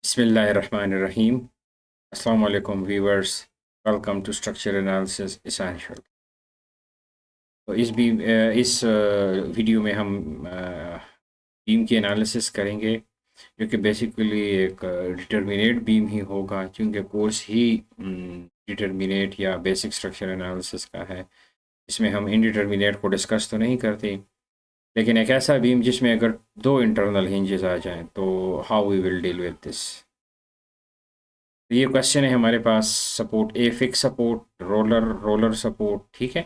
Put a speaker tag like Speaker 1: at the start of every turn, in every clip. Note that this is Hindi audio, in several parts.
Speaker 1: बिस्मिल्लाहिर्रहमानिर्रहीम। अस्सलाम वालेकुम viewers, welcome to structure analysis essential. तो इस वीडियो में हम बीम की एनालिसिस करेंगे, जो कि बेसिकली एक डिटर्मिनेट बीम ही होगा, क्योंकि कोर्स ही डिटर्मिनेट या बेसिक स्ट्रक्चर एनालिसिस का है। इसमें हम इनडिटर्मिनेट को डिस्कस तो नहीं करते, लेकिन एक ऐसा बीम जिसमें अगर दो इंटरनल हिंजेस आ जाएं तो how we will deal with this. ये क्वेश्चन है हमारे पास। Support A, fix support, roller roller support, ठीक है।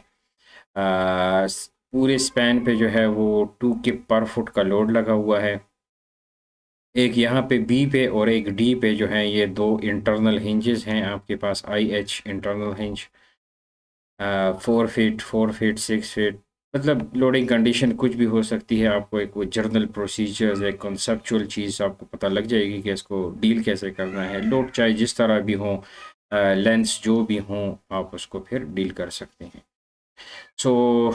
Speaker 1: पूरे स्पैन पे जो है वो 2 किप पर फुट का लोड लगा हुआ है। एक यहाँ पे बी पे और एक डी पे जो है ये दो इंटरनल हिंजेस हैं आपके पास। I H internal hinge, 4 feet, 4 feet, 6 feet, मतलब लोडिंग कंडीशन कुछ भी हो सकती है। आपको एक वो जर्नल प्रोसीजर्स, एक कॉन्सेप्चुअल चीज़ आपको पता लग जाएगी कि इसको डील कैसे करना है। लोड चाहे जिस तरह भी हो, लेंस जो भी हो, आप उसको फिर डील कर सकते हैं। सो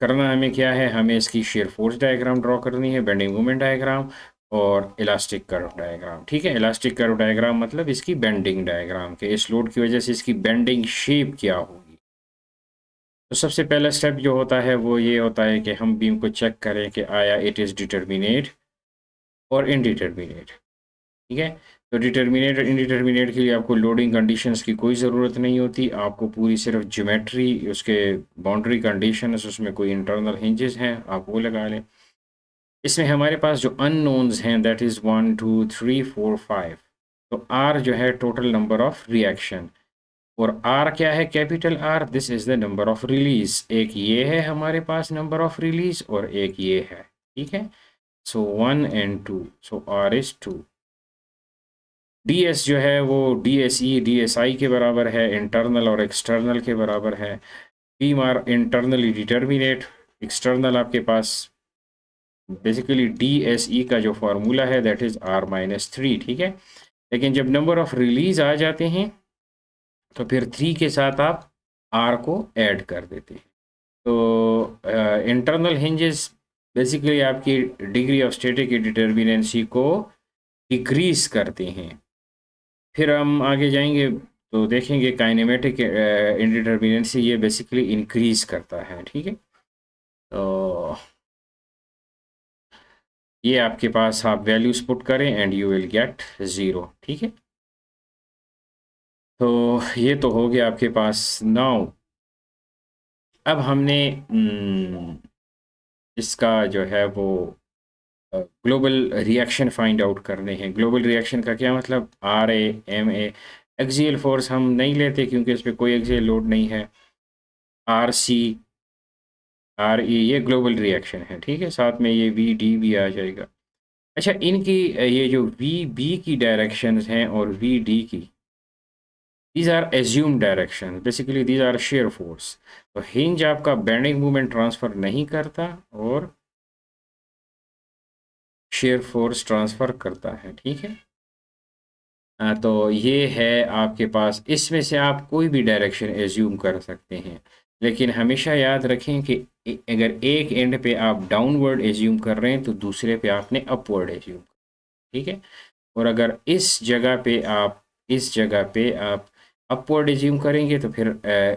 Speaker 1: करना हमें क्या है, हमें इसकी शेयर फोर्स डायग्राम ड्रॉ करनी है, बेंडिंग मोमेंट डायग्राम और इलास्टिक कर्व डायग्राम, ठीक है। इलास्टिक कर्व डायग्राम मतलब इसकी बेंडिंग डायग्राम के इस लोड की वजह से इसकी बेंडिंग शेप क्या होगी। तो सबसे पहला स्टेप जो होता है वो ये होता है कि हम बीम को चेक करें कि आया इट इज़ डिटर्मिनेट और इनडिटर्मिनेट, ठीक है। तो डिटर्मिनेट और इनडिटर्मिनेट के लिए आपको लोडिंग कंडीशंस की कोई ज़रूरत नहीं होती। आपको पूरी सिर्फ ज्योमेट्री, उसके बाउंड्री कंडीशंस, उसमें कोई इंटरनल हिंजेस हैं, आप वो लगा लें। इसमें हमारे पास जो अननोन्स हैं दैट इज़ 1 2 3 4 5। तो आर जो है टोटल नंबर ऑफ रिएक्शन, और आर क्या है, capital R, this is the number of release. एक ये है हमारे पास नंबर ऑफ रिलीज और एक ये है, ठीक है। So 1 and 2, so R is 2। D S जो है वो D S E D S I के बराबर है, इंटरनल और एक्सटर्नल के बराबर है। Beam are internally determinate, external आपके पास बेसिकली डी एस ई का जो फॉर्मूला है दैट इज R-3, ठीक है। लेकिन जब नंबर ऑफ रिलीज आ जाते हैं तो फिर 3 के साथ आप आर को ऐड कर देते हैं। तो इंटरनल हिंजेस बेसिकली आपकी डिग्री ऑफ स्टैटिक डिटर्मिनेंसी को डिक्रीज करते हैं। फिर हम आगे जाएंगे तो देखेंगे काइनेमेटिक इंडिटर्मिनेंसी ये बेसिकली इंक्रीज करता है, ठीक है। तो ये आपके पास आप वैल्यूज पुट करें एंड यू विल गेट 0, ठीक है। तो ये तो हो गया आपके पास। नाउ अब हमने इसका जो है वो ग्लोबल रिएक्शन फाइंड आउट करने हैं। ग्लोबल रिएक्शन का क्या मतलब, R A M A. Axial force हम नहीं लेते क्योंकि इस पर कोई एक्सियल लोड नहीं है। आर सी आर ई ये ग्लोबल रिएक्शन है, ठीक है। साथ में ये वी डी भी आ जाएगा। अच्छा, इनकी ये जो वी बी की डायरेक्शंस हैं और वी डी की, these are assume direction, basically these are shear force. तो हिंज आपका बेंडिंग मोमेंट ट्रांसफर नहीं करता और शेयर फोर्स ट्रांसफर करता है, ठीक है। तो ये है आपके पास, इसमें से आप कोई भी डायरेक्शन एज्यूम कर सकते हैं, लेकिन हमेशा याद रखें कि अगर एक एंड पे आप डाउनवर्ड एज्यूम कर रहे हैं तो दूसरे पे आपने अपवर्ड एज्यूम, ठीक है। और अगर इस जगह पे आप अपवर्ड एज्यूम करेंगे तो फिर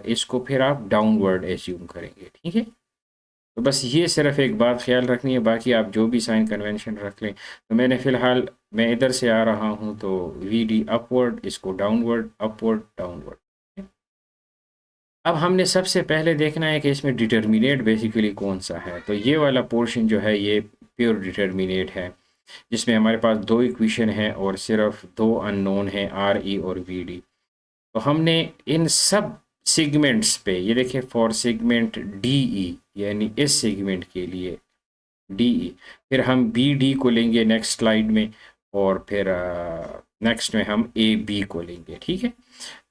Speaker 1: इसको फिर आप डाउनवर्ड एज्यूम करेंगे, ठीक है। तो बस ये सिर्फ एक बात ख्याल रखनी है, बाकी आप जो भी साइन कन्वेंशन रख लें। तो मैंने फ़िलहाल मैं इधर से आ रहा हूँ तो वी डी अपवर्ड, इसको डाउनवर्ड, अपवर्ड, डाउनवर्ड। अब हमने सबसे पहले देखना है कि इसमें डिटर्मिनेट बेसिकली कौन सा है। तो ये वाला पोर्शन जो है ये प्योर डिटर्मिनेट है, जिसमें हमारे पास दो इक्वेशन हैं और सिर्फ दो अननोन हैं, आर ई और वी डी। तो हमने इन सब सेगमेंट्स पे, ये देखिए फॉर सेगमेंट डी ई, यानी इस सेगमेंट के लिए डी ई, फिर हम बी डी को लेंगे नेक्स्ट स्लाइड में, और फिर नेक्स्ट में हम ए बी को लेंगे, ठीक है।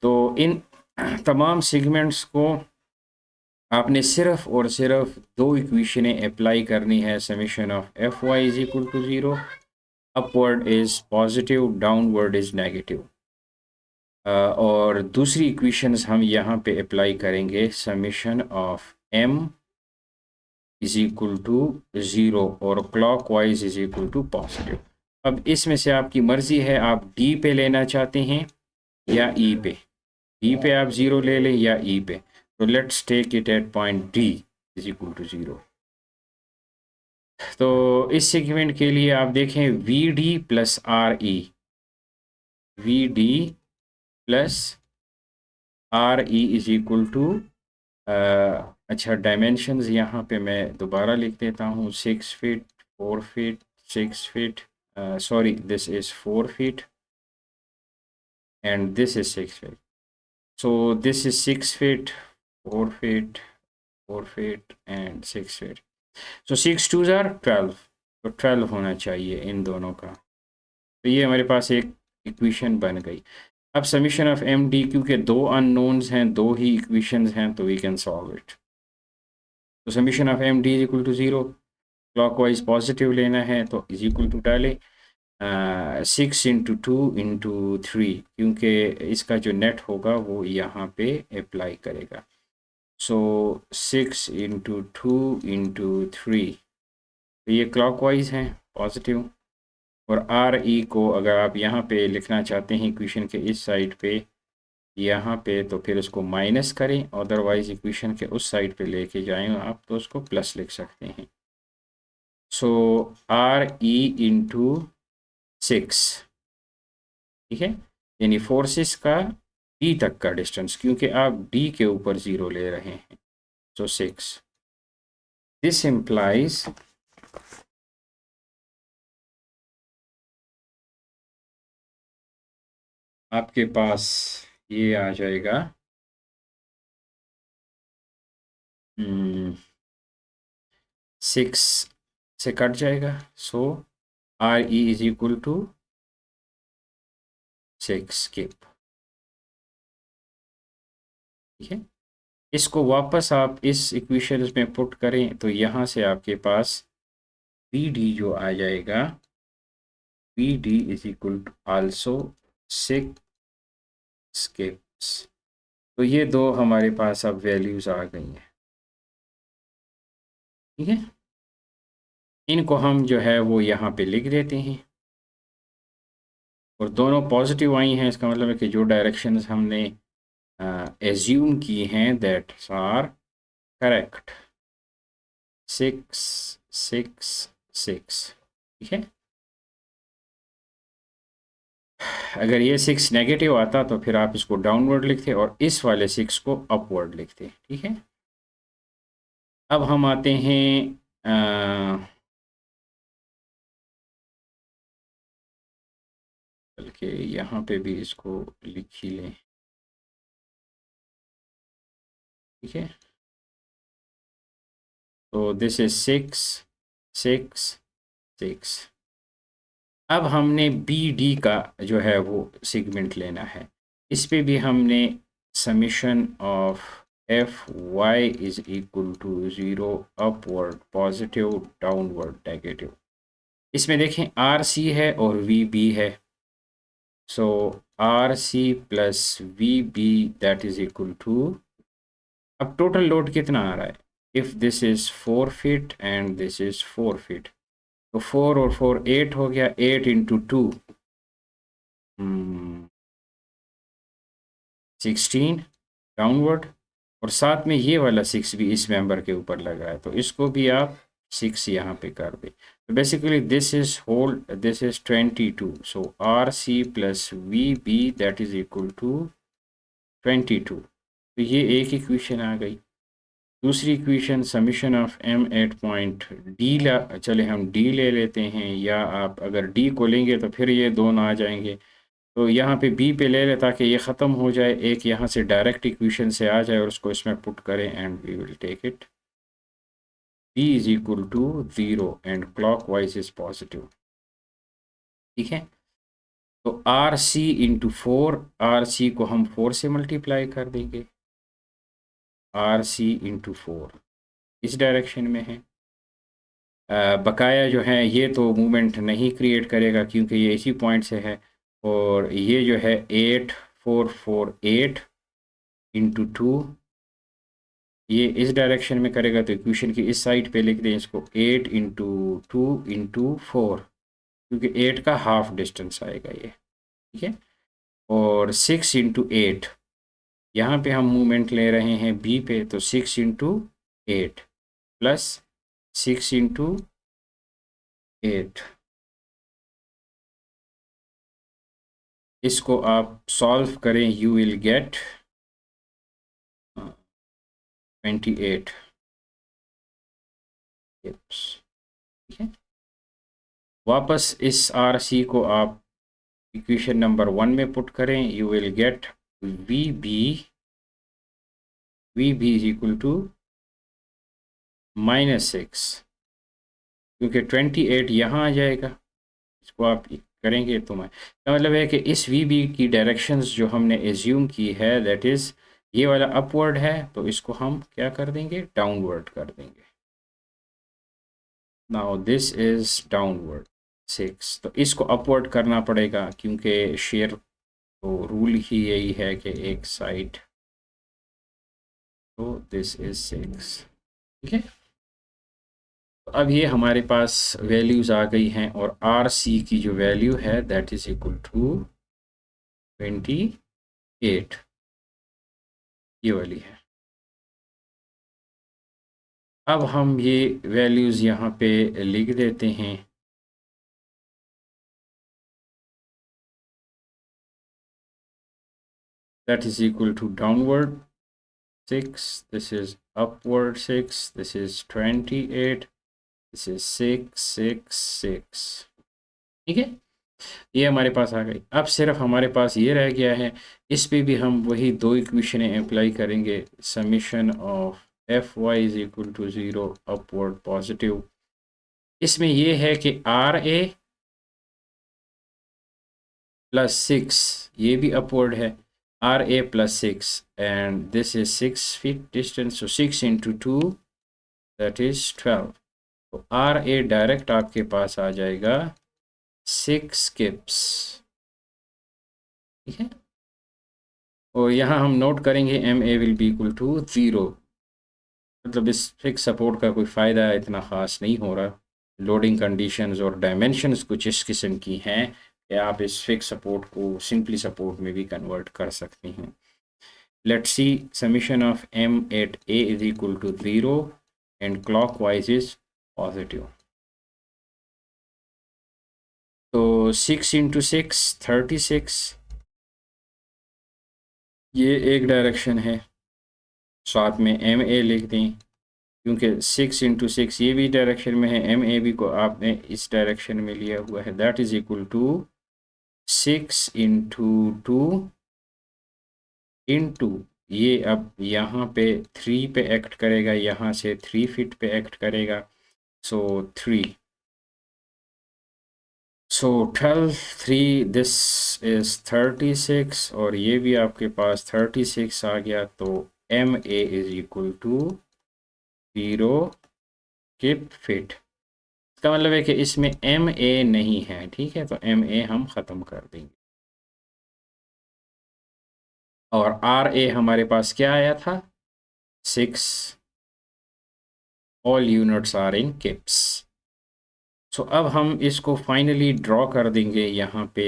Speaker 1: तो इन तमाम सेगमेंट्स को आपने सिर्फ और सिर्फ दो इक्वेशनें अप्लाई करनी है। Summation of F Y is equal to 0, upward is positive, downward is negative. और दूसरी इक्वेशंस हम यहाँ पे अप्लाई करेंगे, summation of m is equal to 0 और clockwise is equal to positive. अब इसमें से आपकी मर्ज़ी है, आप डी पे लेना चाहते हैं या ई पे। डी पे आप 0 ले लें या ई पे। तो let's take it at point D is equal to 0। तो इस सेगमेंट के लिए आप देखें V D plus R E, V D plus R E is equal to, अच्छा डायमेंशंस यहाँ पे मैं दोबारा लिख देता हूँ, 6 feet, 4 feet, 6 feet, sorry this is 4 feet and this is 6 feet. So this is 6 feet, 4 feet, 4 feet and 6 feet. So 6 twos are 12. तो 12 होना चाहिए इन दोनों का। तो ये हमारे पास एक इक्वेशन बन गई। अब समीशन ऑफ एम डी, क्योंकि दो अननोन्स हैं, दो ही इक्वेशंस हैं, तो वी कैन सॉल्व इट। तो summation of M D is equal to 0, clockwise positive लेना है तो इज इक्वल टू डालें 6 इंटू 2 इंटू 3, क्योंकि इसका जो नेट होगा वो यहाँ पे अप्लाई करेगा। सो 6 इंटू 2 इंटू 3, तो ये क्लॉकवाइज हैं पॉजिटिव। और आर ई को अगर आप यहाँ पे लिखना चाहते हैं इक्वेशन के इस साइड पे, यहाँ पे, तो फिर उसको माइनस करें, अदरवाइज इक्वेशन के उस साइड पे लेके जाएं आप तो उसको प्लस लिख सकते हैं। सो आर ई इंटू 6, ठीक है, यानी फोर्सेस का डी तक का डिस्टेंस, क्योंकि आप डी के ऊपर 0 ले रहे हैं। सो 6, दिस इम्प्लाइज आपके पास ये आ जाएगा 6 से कट जाएगा। So R E is equal to 6 kip, ठीक है। इसको वापस आप इस इक्वेशन में पुट करें तो यहाँ से आपके पास वी डी जो आ जाएगा, V D is equal to also 6 kips. तो ये दो हमारे पास अब वैल्यूज़ आ गई हैं, ठीक है। इनको हम जो है वो यहाँ पे लिख देते हैं और दोनों पॉजिटिव आई हैं, इसका मतलब है कि जो डायरेक्शंस हमने एज्यूम की हैं दैट आर करेक्ट। 6 6 6, ठीक है। अगर ये 6 नेगेटिव आता तो फिर आप इसको डाउनवर्ड लिखते और इस वाले 6 को अपवर्ड लिखते, ठीक है। अब हम आते हैं बल्कि यहाँ पे भी इसको लिख ही लें, ठीक है। तो दिस इज 6 6 6। अब हमने बी डी का जो है वो सेगमेंट लेना है। इस पे भी हमने summation of F Y is equal to 0 upward positive downward negative. इसमें देखें आर सी है और वी बी है। So R C plus V B that is equal to, अब टोटल लोड कितना आ रहा है, if this is 4 feet and this is 4 feet, तो 4 और 4 8 हो गया, 8 इंटू 2 16 डाउनवर्ड, और साथ में ये वाला 6 भी इस मेंबर के ऊपर लग रहा है, तो इसको भी आप 6 यहाँ पे कर दें। तो basically this is whole, this is 22। So R C plus V B that is equal to 22। तो ये एक इक्वेशन आ गई। दूसरी equation summation of M at point D ला, चले हम डी ले लेते हैं, या आप अगर डी को लेंगे तो फिर ये दोनों आ जाएंगे। तो यहाँ पे बी पे ले लें ताकि ये ख़त्म हो जाए, एक यहाँ से डायरेक्ट इक्वेशन से आ जाए और उसको इसमें पुट करें and we will take it B is equal to 0 and clockwise is positive, ठीक है। तो R C into 4, R C को हम 4 से मल्टीप्लाई कर देंगे, आर सी इंटू 4 इस डायरेक्शन में है। बकाया जो है ये तो मूवमेंट नहीं क्रिएट करेगा क्योंकि ये इसी पॉइंट से है, और ये जो है 8 4 4 8 इंटू 2 ये इस डायरेक्शन में करेगा, तो इक्वेशन की इस साइड पे लिख दें इसको 8 इंटू 2 इंटू 4, क्योंकि 8 का हाफ डिस्टेंस आएगा ये, ठीक है। और 6 × 8, यहाँ पे हम मूवमेंट ले रहे हैं बी पे, तो 6 × 8 प्लस 6 × 8, इसको आप सॉल्व करें, यू विल गेट 28 टिप्स, ठीक है। वापस इस आर सी को आप इक्वेशन नंबर 1 में पुट करें, you will get V B is equal to -6, क्योंकि 28 यहाँ आ जाएगा, इसको आप करेंगे तो मैं, तो मतलब है कि इस वी बी की डायरेक्शंस जो हमने एज्यूम की है, दैट इज़ ये वाला अपवर्ड है, तो इसको हम क्या कर देंगे, डाउनवर्ड कर देंगे। नाउ दिस इज डाउनवर्ड 6, तो इसको अपवर्ड करना पड़ेगा, क्योंकि शेयर तो रूल ही यही है कि एक साइड, तो दिस इज 6, ठीक है। तो अब ये हमारे पास वैल्यूज़ आ गई हैं, और आर सी की जो वैल्यू है दैट इज इक्वल टू 28, ये वाली है। अब हम ये वैल्यूज़ यहाँ पे लिख देते हैं, that is equal to downward 6, this is upward 6, this is 28, this is 6 6 6, ठीक है। ये हमारे पास आ गई। अब सिर्फ हमारे पास ये रह गया है, इस पे भी हम वही दो इक्वेशनें अप्लाई करेंगे, summation of F Y is equal to 0 upward positive. इसमें ये है कि आर ए प्लस 6, ये भी अपवर्ड है, R A plus 6, and this is 6 feet distance, so 6 × 2 that is 12, तो आर ए डायरेक्ट आपके पास आ जाएगा 6 किप्स, ठीक है। और यहाँ हम नोट करेंगे M A will be equal to 0, मतलब इस फिक्स सपोर्ट का कोई फ़ायदा इतना ख़ास नहीं हो रहा। लोडिंग कंडीशंस और डायमेंशंस कुछ इस किस्म की हैं कि आप इस फिक्स सपोर्ट को सिंपली सपोर्ट में भी कन्वर्ट कर सकते हैं। Let's see summation of M at A is equal to 0 and clockwise is positive, तो 6 × 6 36, ये एक डायरेक्शन है, साथ में एम ए लिख दें, क्योंकि 6 × 6 ये भी डायरेक्शन में है, एम ए बी को आपने इस डायरेक्शन में लिया हुआ है, that is equal to 6 × 2 into, ये अब यहाँ पे 3 पे एक्ट करेगा, यहाँ से 3 फीट पे एक्ट करेगा, सो 3, सो 12 3 दिस इज 36, और ये भी आपके पास 36 आ गया, तो M A is equal to 0 kip feet. इसका मतलब है कि इसमें एम ए नहीं है, ठीक है, तो एम ए हम ख़त्म कर देंगे, और आर ए हमारे पास क्या आया था 6, all units are in kips. So अब हम इसको फाइनली ड्रॉ कर देंगे यहाँ पे,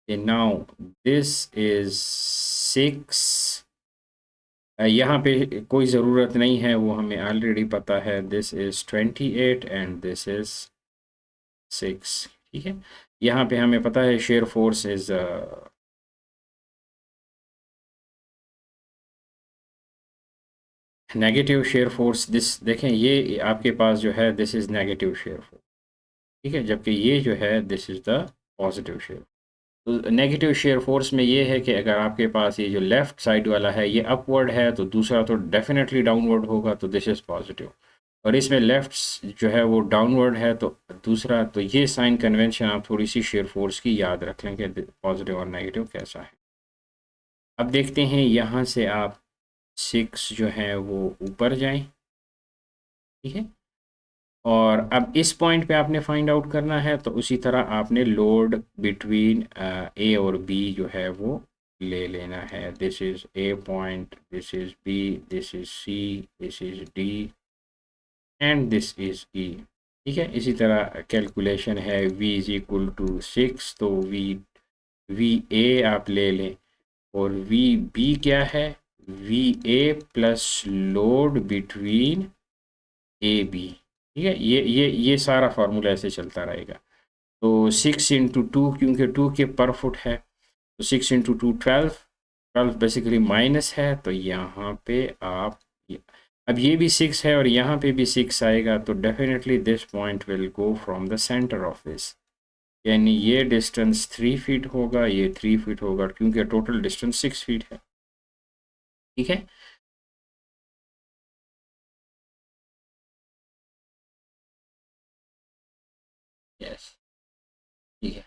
Speaker 1: नाउ दिस इज 6, यहाँ पे कोई ज़रूरत नहीं है, वो हमें ऑलरेडी पता है, this is 28 and this is 6, ठीक है। यहाँ पे हमें पता है shear force is negative shear force, this देखें ये आपके पास जो है this is negative shear force, ठीक है, जबकि ये जो है this is the positive share. तो नेगेटिव शेयर फोर्स में ये है कि अगर आपके पास ये जो लेफ़्ट साइड वाला है ये अपवर्ड है, तो दूसरा तो डेफिनेटली डाउनवर्ड होगा, तो दिस इज़ पॉजिटिव, और इसमें लेफ़्ट जो है वो डाउनवर्ड है, तो दूसरा, तो ये साइन कन्वेंशन आप थोड़ी सी शेयर फोर्स की याद रख लें कि पॉजिटिव और नेगेटिव कैसा है। अब देखते हैं यहाँ से आप 6 जो है वो ऊपर जाएं, ठीक है, और अब इस पॉइंट पे आपने फाइंड आउट करना है, तो उसी तरह आपने लोड बिटवीन ए और बी जो है वो ले लेना है, this is A point, this is B, this is C, this is D and this is E, ठीक है। इसी तरह कैलकुलेशन है v इज इक्वल टू 6, तो वी ए आप ले लें, और वी बी क्या है, V A plus load between A B. ठीक है, ये सारा फार्मूला ऐसे चलता रहेगा। तो 6 × 2, क्योंकि 2 के पर फुट है, तो 6 × 2 12, 12 बेसिकली माइनस है, तो यहाँ पे आप अब ये भी 6 है और यहाँ पे भी 6 आएगा, तो definitely this point will go from the centre of this, यानी ये डिस्टेंस 3 फीट होगा, ये 3 फीट होगा, क्योंकि टोटल डिस्टेंस 6 फीट है। ठीक है, यस, ठीक है।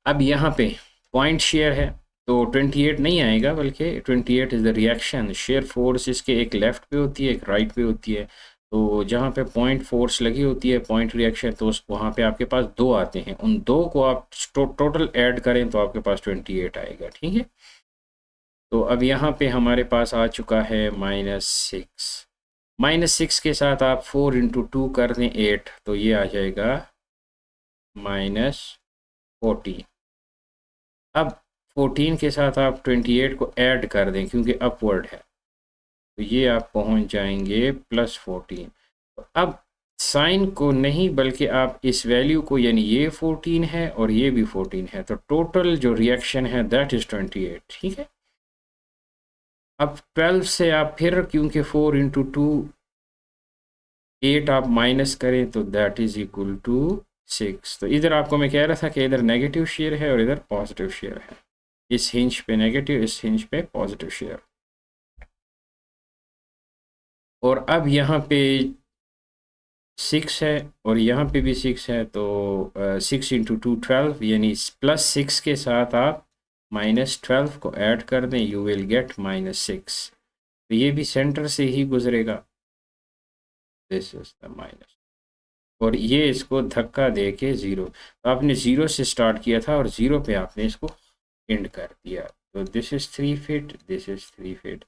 Speaker 1: अब यहाँ पे पॉइंट शेयर है, तो 28 नहीं आएगा, बल्कि 28 is the reaction shear force. इसके एक लेफ्ट पे होती है, एक राइट पे होती है। तो जहाँ पे पॉइंट फोर्स लगी होती है, पॉइंट रिएक्शन, तो वहाँ पे आपके पास दो आते हैं, उन दो को आप टोटल ऐड करें तो आपके पास 28 आएगा। ठीक है, तो अब यहाँ पे हमारे पास आ चुका है -6। -6 के साथ आप 4 × 2 कर दें 8, तो ये आ जाएगा -14। अब 14 के साथ आप 28 को ऐड कर दें, क्योंकि अपवर्ड है, तो ये आप पहुंच जाएंगे +14। तो अब साइन को नहीं, बल्कि आप इस वैल्यू को, यानी ये 14 है और ये भी 14 है, तो टोटल जो रिएक्शन है दैट इज़ 28। ठीक है, अब 12 से आप फिर, क्योंकि 4 × 2 8 आप माइनस करें, तो दैट इज़ इक्वल टू 6। तो इधर आपको मैं कह रहा था कि इधर नेगेटिव शेयर है और इधर पॉजिटिव शेयर है, इस हिंज पे नेगेटिव, इस हिंज पे पॉजिटिव शेयर। और अब यहाँ पे 6 है और यहाँ पे भी 6 है, तो 6 × 2 12, यानी +6 के साथ आप -12 को ऐड कर दें, यू विल गेट -6। तो ये भी सेंटर से ही गुजरेगा, दिस इज द माइनस, और ये इसको धक्का दे के 0, तो आपने 0 से स्टार्ट किया था और 0 पे आपने इसको एंड कर दिया। तो this is 3 feet, this is 3 feet,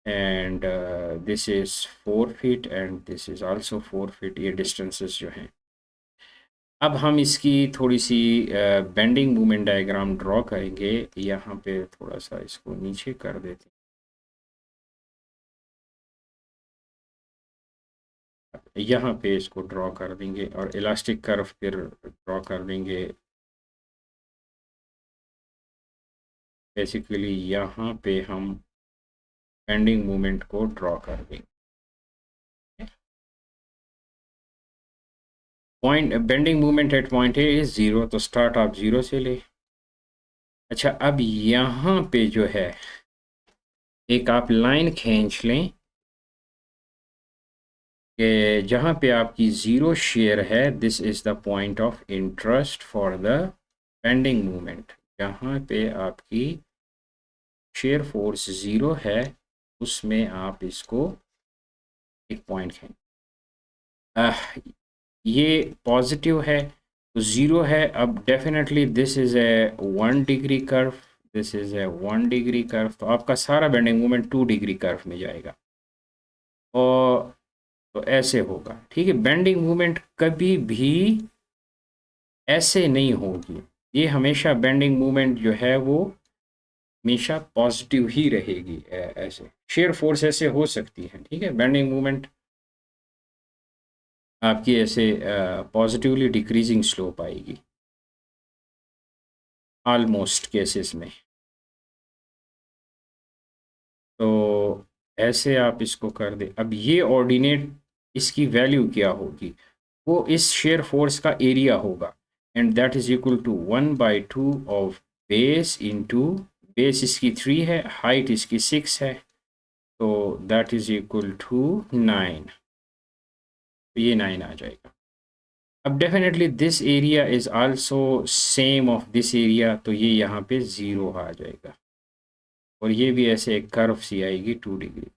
Speaker 1: and this is 4 feet, and this is also 4 feet, ये डिस्टेंसेस जो हैं। अब हम इसकी थोड़ी सी बेंडिंग मूवमेंट डायग्राम ड्रॉ करेंगे। यहाँ पे थोड़ा सा इसको नीचे कर देते हैं, यहाँ पे इसको ड्रॉ कर देंगे और इलास्टिक कर्व फिर ड्रॉ कर देंगे। बेसिकली यहाँ पे हम बेंडिंग मूवमेंट को ड्रॉ कर देंगे। Point bending movement at point A is 0, तो स्टार्ट आप 0 से ले। अच्छा, अब यहाँ पे जो है एक आप लाइन खींच लें कि जहाँ पे आपकी 0 शेयर है, this is the point of interest for the bending movement. जहाँ पे आपकी शेयर फोर्स 0 है, उसमें आप इसको एक पॉइंट खींच, ये पॉजिटिव है तो 0 है। अब definitely this is A 1 degree curve, this is A 1 degree curve, तो आपका सारा बेंडिंग मूवमेंट 2 डिग्री कर्व में जाएगा, और तो ऐसे होगा। ठीक है, बेंडिंग मूवमेंट कभी भी ऐसे नहीं होगी, ये हमेशा बेंडिंग मूवमेंट जो है वो हमेशा पॉजिटिव ही रहेगी। ऐसे शेयर फोर्स ऐसे हो सकती है, ठीक है, बेंडिंग मूवमेंट आपकी ऐसे पॉजिटिवली डिक्रीजिंग स्लोप आएगी ऑलमोस्ट केसेस में। तो ऐसे आप इसको कर दें। अब ये ऑर्डिनेट, इसकी वैल्यू क्या होगी, वो इस शेयर फोर्स का एरिया होगा, and that is equal to 1/2 of base into, base इसकी 3 है, हाइट इसकी 6 है, तो दैट इज इक्वल टू 9, तो ये 9 आ जाएगा। अब definitely this area is also same of this area, तो ये यहाँ पे 0 आ जाएगा, और ये भी ऐसे एक कर्व सी आएगी 2 डिग्री।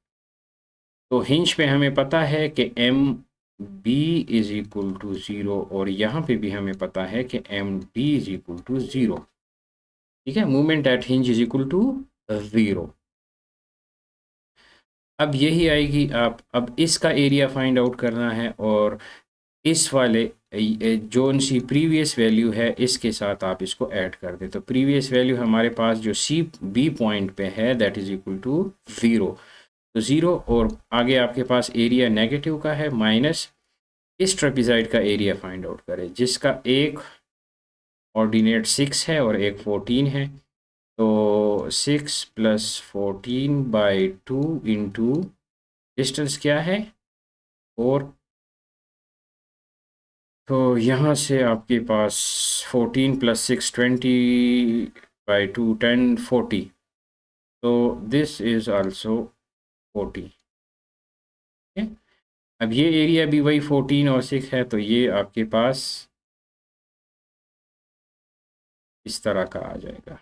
Speaker 1: तो हिंज पे हमें पता है कि M B is equal to 0, और यहाँ पे भी हमें पता है कि M D is equal to 0। ठीक है, movement at hinge is equal to 0। अब यही आएगी, आप अब इसका एरिया फाइंड आउट करना है, और इस वाले जो उनकी प्रीवियस वैल्यू है इसके साथ आप इसको ऐड कर दें। तो प्रीवियस वैल्यू हमारे पास जो सी बी पॉइंट पे है दैट इज इक्वल टू 0। तो 0, और आगे आपके पास एरिया नेगेटिव का है, माइनस इस ट्रेपेज़ॉइड का एरिया फाइंड आउट करें जिसका एक ऑर्डिनेट 6 है और एक 14 है। तो 6 प्लस 14/2 इंटू डिस्टेंस क्या है 4। तो यहाँ से आपके पास 14 प्लस 6 20/2 10 40। तो दिस इज़ आल्सो 40। अब ये एरिया भी वही 14 और 6 है, तो ये आपके पास इस तरह का आ जाएगा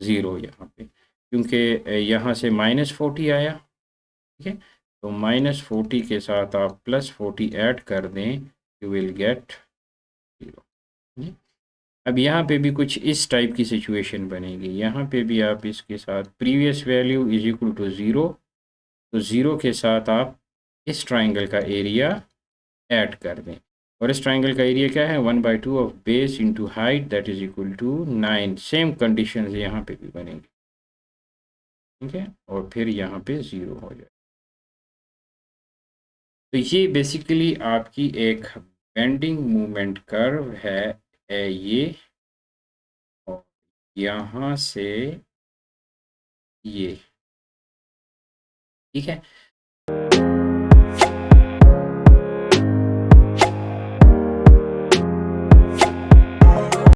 Speaker 1: 0 यहाँ पे, क्योंकि यहाँ से -40 आया। ठीक है, तो -40 के साथ आप +40 ऐड कर दें, यू विल गेट 0। अब यहाँ पे भी कुछ इस टाइप की सिचुएशन बनेगी। यहाँ पे भी आप इसके साथ previous value is equal to 0, तो 0 के साथ आप इस ट्राइंगल का एरिया ऐड कर दें, और इस ट्राइंगल का एरिया क्या है 1/2 of base into height that is equal to 9। Same condition यहाँ पे भी बनेंगी। ठीक है, और फिर यहाँ पे 0 हो जाए। तो ये बेसिकली आपकी एक बेंडिंग मूवमेंट कर्व है ये, और यहाँ से ये। ठीक है,